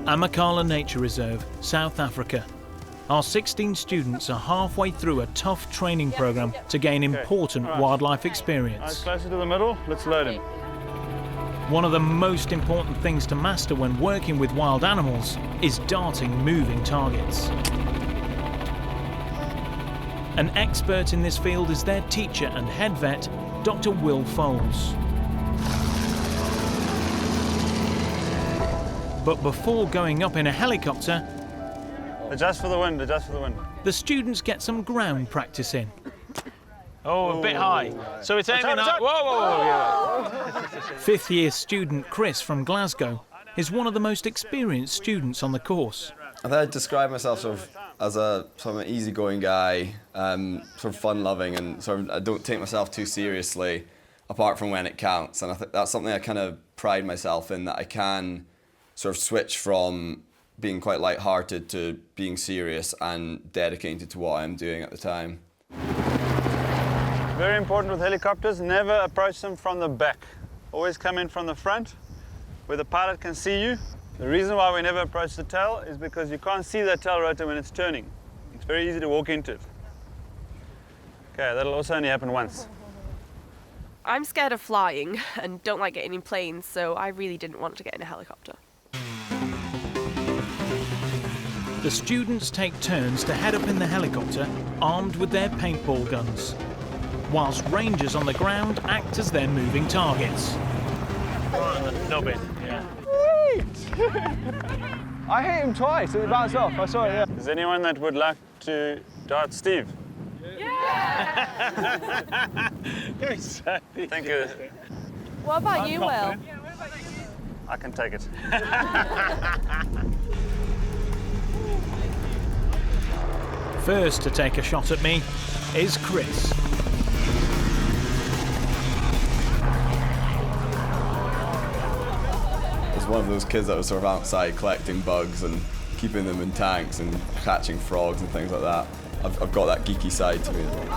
Amakhala Nature Reserve, South Africa. Our 16 students are halfway through a tough training program to gain important wildlife experience. Closer to the middle, let's load him. One of the most important things to master when working with wild animals is darting moving targets. An expert in this field is their teacher and head vet, Dr. Will Foles. But before going up in a helicopter, adjust for the wind, adjust for the wind. The students get some ground practice in. Oh, a bit high. So it's aiming up. Whoa, whoa, whoa. Fifth-year student Chris from Glasgow is one of the most experienced students on the course. I think I'd describe myself sort of as a sort of an easygoing guy, sort of fun-loving, and sort of I don't take myself too seriously, apart from when it counts. And I think that's something I kind of pride myself in, that I can sort of switch from being quite light-hearted to being serious and dedicated to what I'm doing at the time. Very important with helicopters, never approach them from the back. Always come in from the front, where the pilot can see you. The reason why we never approach the tail is because you can't see that tail rotor when it's turning. It's very easy to walk into it. Okay, that'll also only happen once. I'm scared of flying and don't like getting in planes, so I really didn't want to get in a helicopter. The students take turns to head up in the helicopter, armed with their paintball guns, whilst rangers on the ground act as their moving targets. Knobbing, yeah. I hit him twice and it bounced off. I saw it, yeah. Is anyone that would like to dart Steve? Yeah! Thank you. What about you, Will? I can take it. First to take a shot at me is Chris. One of those kids that was sort of outside collecting bugs and keeping them in tanks and catching frogs and things like that. I've got that geeky side to me as well.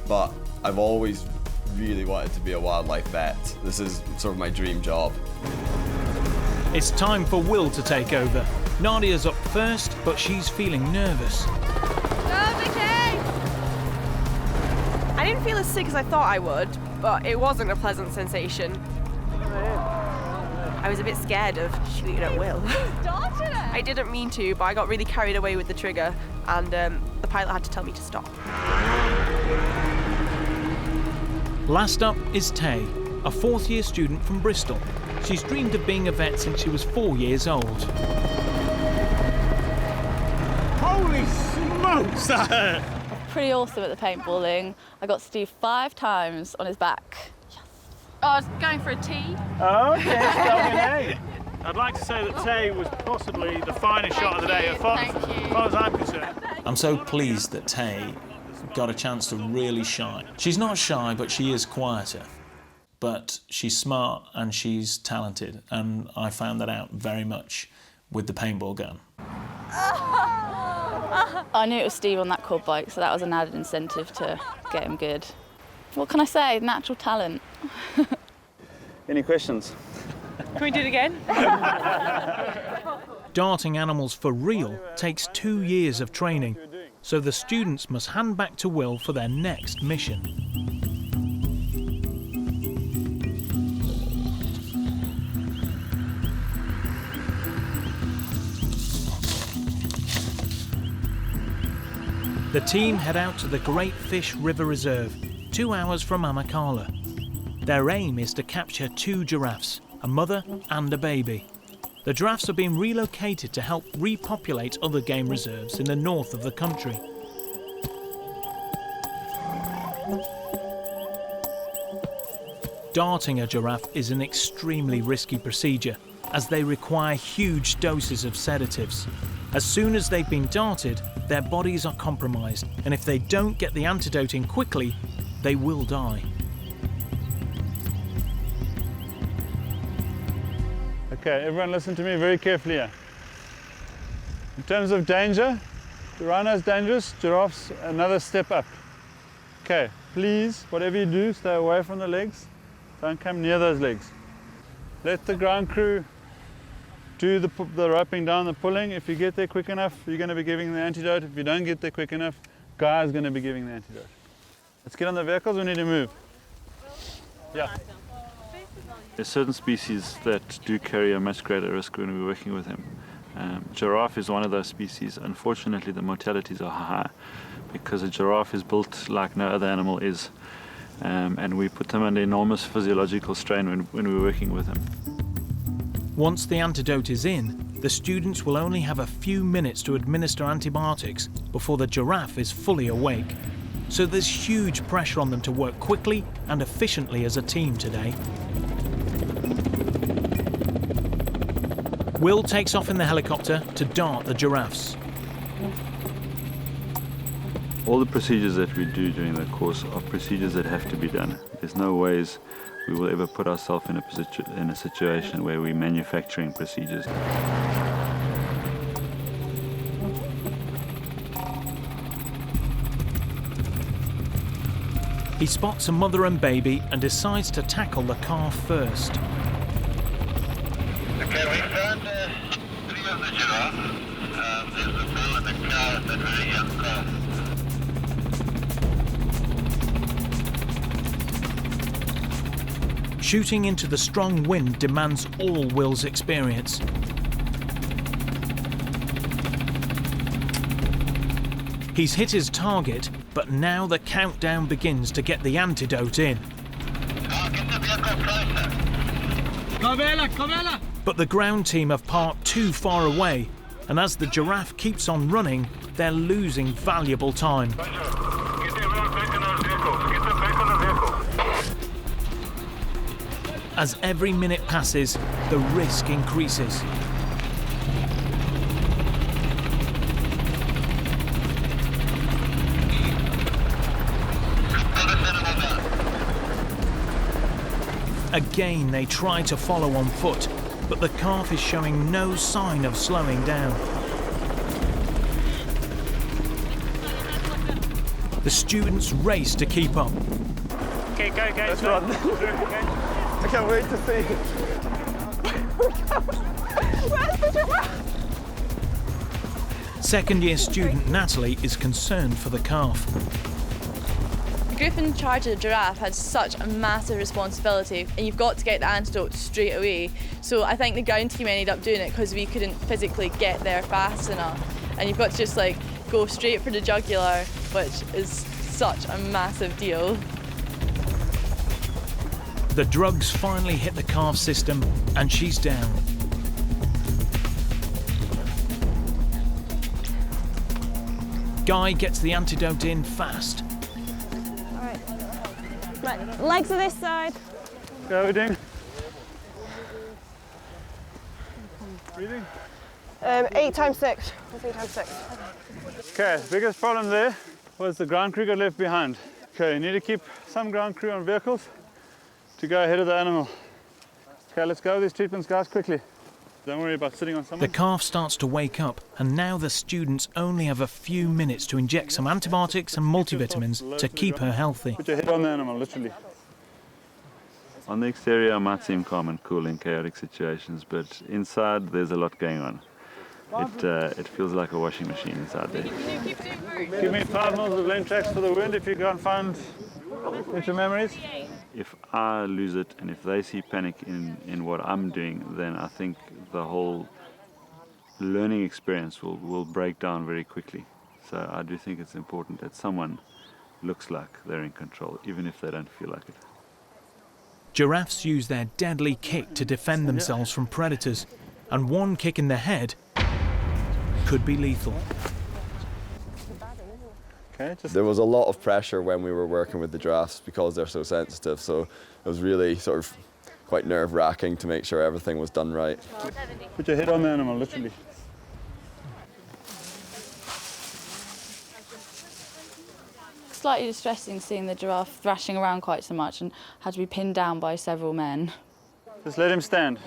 But I've always really wanted to be a wildlife vet. This is sort of my dream job. It's time for Will to take over. Nadia's up first, but she's feeling nervous. Go, Vicky! I didn't feel as sick as I thought I would, but it wasn't a pleasant sensation. I was a bit scared of shooting at Will. I didn't mean to, but I got really carried away with the trigger, and the pilot had to tell me to stop. Last up is Tay, a fourth-year student from Bristol. She's dreamed of being a vet since she was 4 years old. Holy smokes! Pretty awesome at the paintballing. I got Steve 5 times on his back. Oh, I was going for a T. Oh, okay, I'd like to say that Tay was possibly the finest shot of the day, as far as I'm concerned. I'm so pleased that Tay got a chance to really shine. She's not shy, but she is quieter. But she's smart and she's talented, and I found that out very much with the paintball gun. I knew it was Steve on that quad bike, so that was an added incentive to get him good. What can I say? Natural talent. Any questions? Can we do it again? Darting animals for real takes 2 years of training, so the students must hand back to Will for their next mission. The team head out to the Great Fish River Reserve, 2 hours from Amakhala. Their aim is to capture 2 giraffes, a mother and a baby. The giraffes are being relocated to help repopulate other game reserves in the north of the country. Darting a giraffe is an extremely risky procedure, as they require huge doses of sedatives. As soon as they've been darted, their bodies are compromised, and if they don't get the antidote in quickly, they will die. Okay, everyone listen to me very carefully here. In terms of danger, the rhino's dangerous, giraffes another step up. Okay, please, whatever you do, stay away from the legs. Don't come near those legs. Let the ground crew do the roping down, the pulling. If you get there quick enough, you're going to be giving the antidote. If you don't get there quick enough, Guy's going to be giving the antidote. Let's get on the vehicles, we need to move. Yeah. There's certain species that do carry a much greater risk when we're working with them. Giraffe is one of those species. Unfortunately, the mortalities are high because a giraffe is built like no other animal is. And we put them under enormous physiological strain when we're working with them. Once the antidote is in, the students will only have a few minutes to administer antibiotics before the giraffe is fully awake. So there's huge pressure on them to work quickly and efficiently as a team today. Will takes off in the helicopter to dart the giraffes. All the procedures that we do during the course are procedures that have to be done. There's no ways we will ever put ourselves in a situation where we're manufacturing procedures. He spots a mother and baby and decides to tackle the calf first. Okay, we found 3 of the giraffe. There's the bull and the cow and that very young calf. Shooting into the strong wind demands all Will's experience. He's hit his target, but now the countdown begins to get the antidote in. But the ground team have parked too far away, and as the giraffe keeps on running, they're losing valuable time. As every minute passes, the risk increases. Again, they try to follow on foot, but the calf is showing no sign of slowing down. The students race to keep up. Okay, go, guys. Let's run. I can't wait to see. Where's the giraffe? Second-year student Natalie is concerned for the calf. The group in charge of the giraffe had such a massive responsibility, and you've got to get the antidote straight away. So I think the ground team ended up doing it because we couldn't physically get there fast enough. And you've got to just like go straight for the jugular, which is such a massive deal. The drugs finally hit the calf system and she's down. Guy gets the antidote in fast. Right, legs to this side. Go, we're doing. Breathing. 8 times 6. What's 8 times 6? Okay, biggest problem there was the ground crew got left behind. Okay, you need to keep some ground crew on vehicles to go ahead of the animal. Okay, let's go with these treatments, guys, quickly. Don't worry about sitting on someone. The calf starts to wake up, and now the students only have a few minutes to inject some antibiotics and multivitamins to keep her healthy. Put your head on the animal, literally. On the exterior, I might seem calm and cool in chaotic situations, but inside there's a lot going on. It feels like a washing machine inside there. Give me 5 mils of Lentrax for the wound if you can't find your memories. If I lose it and if they see panic in what I'm doing, then I think the whole learning experience will break down very quickly. So I do think it's important that someone looks like they're in control, even if they don't feel like it. Giraffes use their deadly kick to defend themselves from predators, and one kick in the head could be lethal. Okay, There was a lot of pressure when we were working with the giraffes because they're so sensitive, so it was really sort of quite nerve-wracking to make sure everything was done right. Put your head on the animal, literally. Slightly distressing seeing the giraffe thrashing around quite so much and had to be pinned down by several men. Just let him stand.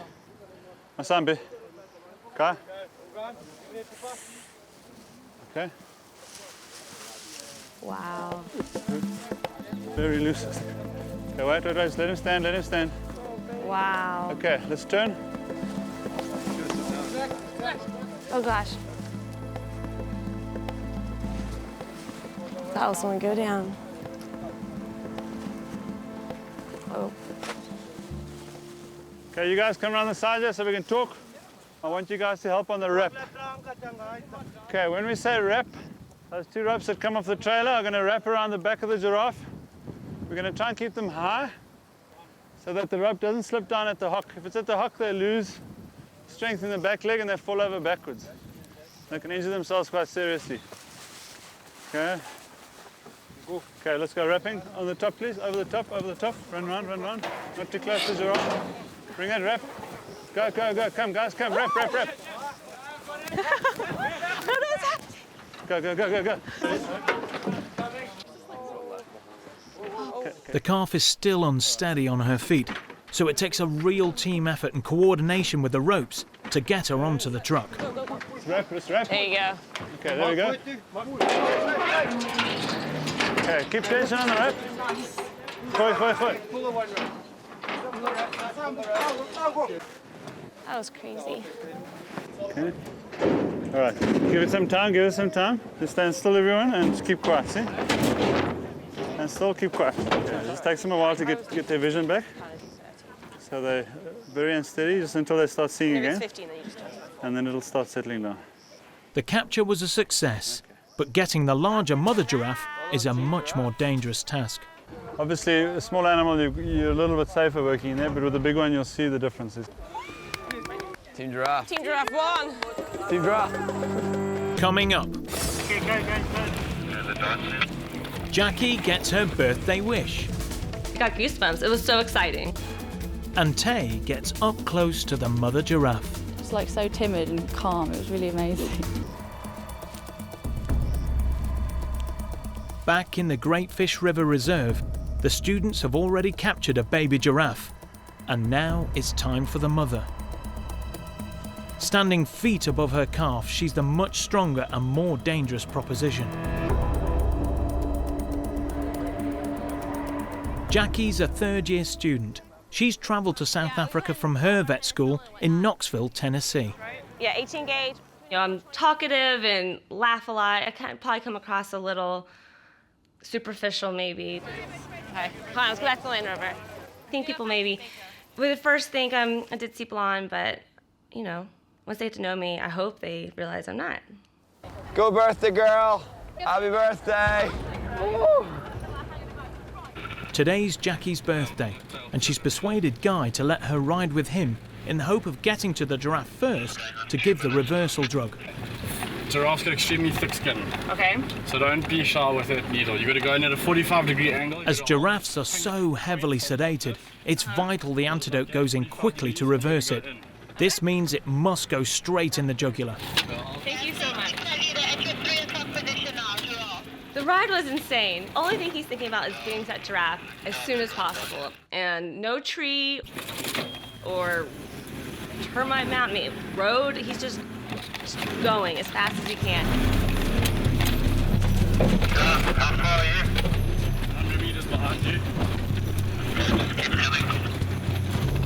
Masambi. Okay? Okay. Wow. Very loose. Okay, wait, just let him stand, let him stand. Wow. Okay, let's turn. Oh gosh. That was gonna go down. Oh. Okay, you guys come around the side here so we can talk. I want you guys to help on the rep. Okay, when we say rep, those two ropes that come off the trailer are going to wrap around the back of the giraffe. We're going to try and keep them high so that the rope doesn't slip down at the hock. If it's at the hock, they lose strength in the back leg and they fall over backwards. They can injure themselves quite seriously. Okay. Okay, let's go wrapping on the top, please. Over the top, over the top. Run round, run round. Not too close to the giraffe. Bring it, wrap. Go, go, go. Come, guys, come. Wrap, wrap, wrap. Go, go, go, go, go. The calf is still unsteady on her feet, so it takes a real team effort and coordination with the ropes to get her onto the truck. Let's wrap, let's wrap. There you go. Okay, there we go. Okay, keep tension on the rope. Foot. That was crazy. Okay. All right, give it some time, give it some time. Just stand still, everyone, and just keep quiet, see? And still keep quiet. Okay, it just takes them a while to get their vision back. So they're very unsteady just until they start seeing again. And then it'll start settling down. The capture was a success, but getting the larger mother giraffe is a much more dangerous task. Obviously, a small animal, you're a little bit safer working in there, but with a big one, you'll see the differences. Team Giraffe. Team Giraffe won. Team Giraffe. Coming up, Okay, go. Jackie gets her birthday wish, I got goosebumps. It was so exciting. and Tay gets up close to the mother giraffe. It's like so timid and calm. It was really amazing. Back in the Great Fish River Reserve, the students have already captured a baby giraffe, and now it's time for the mother. Standing feet above her calf, she's the much stronger and more dangerous proposition. Jackie's a third-year student. She's travelled to South Africa from her vet school in Knoxville, Tennessee. Yeah, 18 gauge. You know, I'm talkative and laugh a lot. I probably come across a little superficial, maybe. Okay, come on, let's go back to the Land Rover. I think people maybe would at first think I'm a ditzy blonde, but, you know, once they get to know me, I hope they realize I'm not. Go birthday girl. Happy birthday. Woo. Today's Jackie's birthday, and she's persuaded Guy to let her ride with him in the hope of getting to the giraffe first to give the reversal drug. Giraffes got extremely thick skin. Okay. So don't be shy with that needle. You got to go in at a 45-degree angle. As giraffes are so heavily sedated, it's vital the antidote goes in quickly to reverse it. This means it must go straight in the jugular. Thank you so much. The ride was insane. Only thing he's thinking about is getting to that giraffe as soon as possible. And no tree or termite mountain, road, he's just going as fast as he can. How far are you? 100 meters behind you.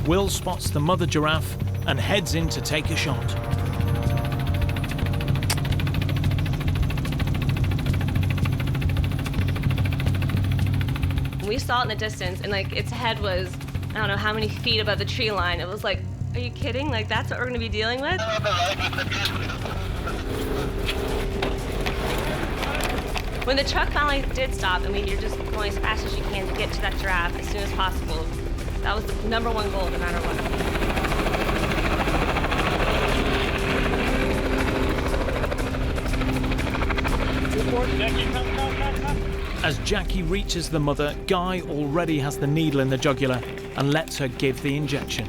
Will spots the mother giraffe and heads in to take a shot. We saw it in the distance, and like its head was, I don't know how many feet above the tree line. It was like, are you kidding? Like that's what we're gonna be dealing with? When the truck finally did stop, and you're just going as fast as you can to get to that giraffe as soon as possible, that was the #1 goal, no matter what. As Jackie reaches the mother, Guy already has the needle in the jugular and lets her give the injection.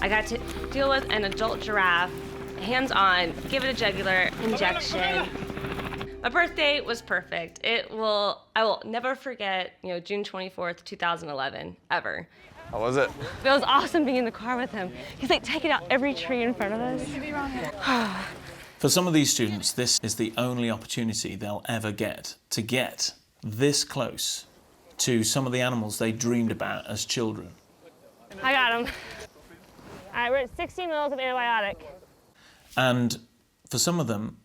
I got to deal with an adult giraffe, hands-on, give it a jugular injection. My birthday was perfect. I will never forget, you know, June 24th, 2011, ever. How was it? It was awesome being in the car with him. He's like taking out every tree in front of us. For some of these students, this is the only opportunity they'll ever get to get this close to some of the animals they dreamed about as children. I got him. right, we're at 60 mils of antibiotic. And for some of them,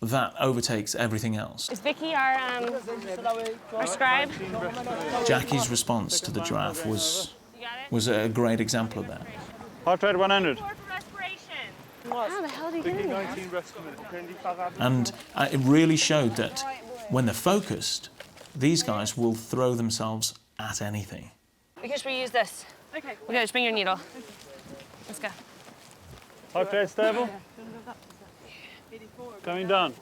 that overtakes everything else. Is Vicky our scribe? Jackie's response to the giraffe was a great example of that. Heart rate 100. How the hell did he get in there? And it really showed that when they're focused, these guys will throw themselves at anything. We should reuse this. Okay. Okay, just bring your needle. Let's go. Heart rate stable. Coming down.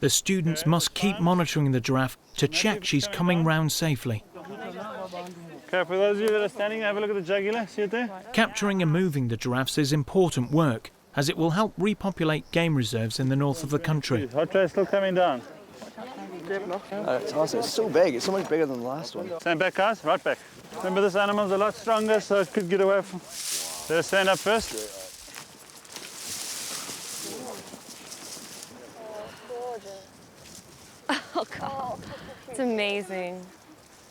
The students must keep monitoring the giraffe to check she's coming round safely. Okay, for those of you that are standing, have a look at the jugular. See it there? Capturing and moving the giraffes is important work, as it will help repopulate game reserves in the north of the country. Heart rate still coming down. It's awesome. It's so big. It's so much bigger than the last one. Stand back, guys. Right back. Remember, this animal's a lot stronger, so it could get away from... Let us stand up first. Oh, God. It's amazing.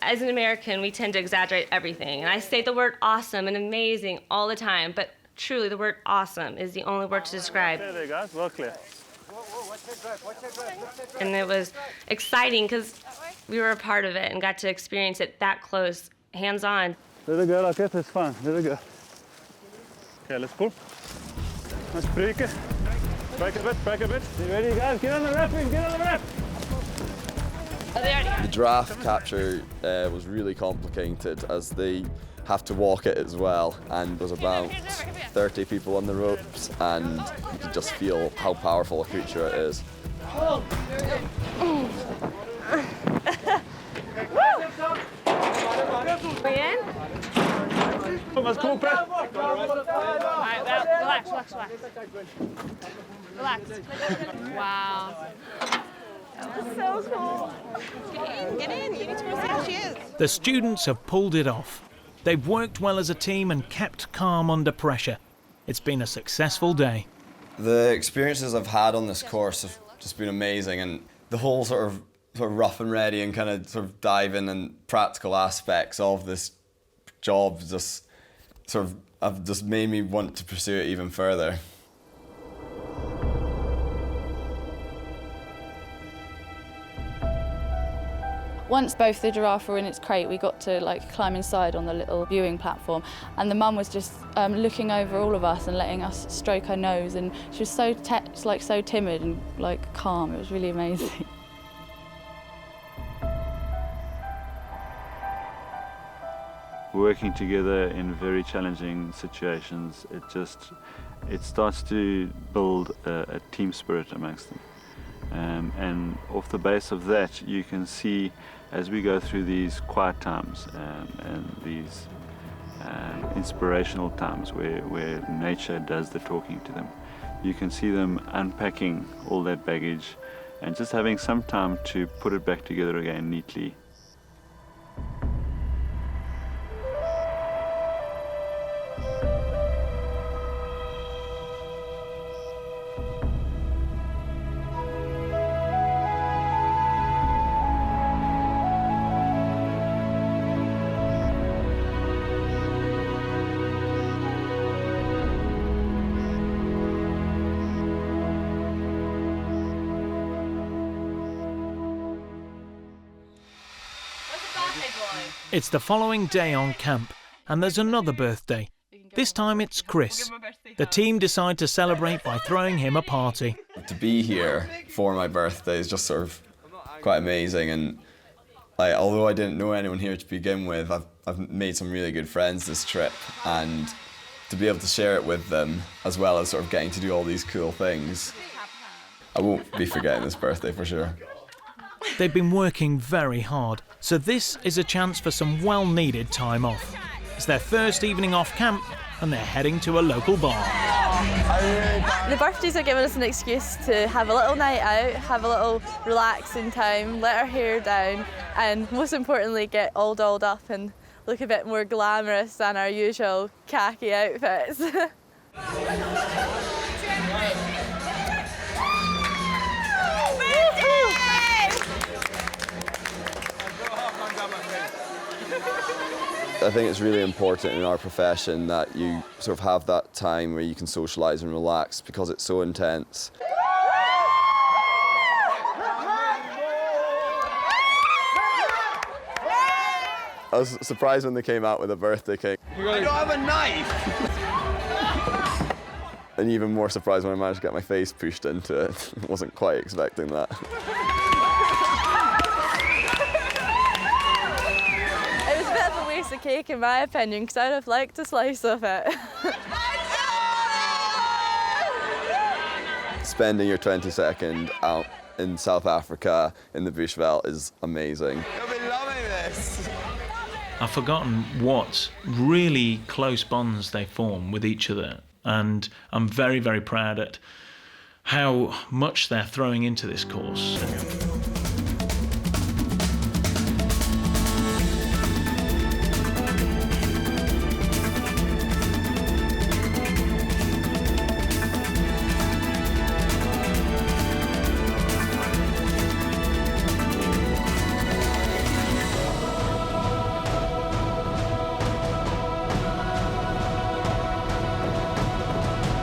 As an American, we tend to exaggerate everything. And I say the word awesome and amazing all the time, but truly the word awesome is the only word to describe. Okay, there, guys. Well clear. And it was exciting because we were a part of it and got to experience it that close, hands-on. Let it go like that. That's fine. Let it go. Okay, let's pull. Let's break it. Break a bit, break a bit. You ready, guys? Get on the wrapping, get on the wrap! The giraffe capture was really complicated as they have to walk it as well, and there's about 30 people on the ropes, and you can just feel how powerful a creature it is. We in? Let's pull back. All right, relax, relax, relax. Relax. Wow. That's so cool. Get in. You need to go see how she is. The students have pulled it off. They've worked well as a team and kept calm under pressure. It's been a successful day. The experiences I've had on this course have just been amazing, and the whole sort of rough and ready and kind of sort of diving and practical aspects of this job just have just made me want to pursue it even further. Once both the giraffe were in its crate, we got to climb inside on the little viewing platform, and the mum was just looking over all of us and letting us stroke her nose, and she was so so timid and calm. It was really amazing. Working together in very challenging situations, it starts to build a team spirit amongst them. And off the base of that, you can see as we go through these quiet times and these inspirational times where nature does the talking to them, you can see them unpacking all that baggage and just having some time to put it back together again neatly. It's the following day on camp, and there's another birthday. This time it's Chris. The team decide to celebrate by throwing him a party. To be here for my birthday is just sort of quite amazing, and although I didn't know anyone here to begin with, I've made some really good friends this trip, and to be able to share it with them, as well as sort of getting to do all these cool things, I won't be forgetting this birthday for sure. They've been working very hard, so this is a chance for some well-needed time off. It's their first evening off camp, and they're heading to a local bar. The birthdays are giving us an excuse to have a little night out, have a little relaxing time, let our hair down, and most importantly get all dolled up and look a bit more glamorous than our usual khaki outfits. I think it's really important in our profession that you sort of have that time where you can socialise and relax because it's so intense. I was surprised when they came out with a birthday cake. I don't have a knife! And even more surprised when I managed to get my face pushed into it. I wasn't quite expecting that. It was a bit of a waste of cake in my opinion, because I'd have liked a slice of it. Spending your 22nd out in South Africa in the Bushveld is amazing. You'll be loving this! I've forgotten what really close bonds they form with each other, and I'm very, very proud at how much they're throwing into this course.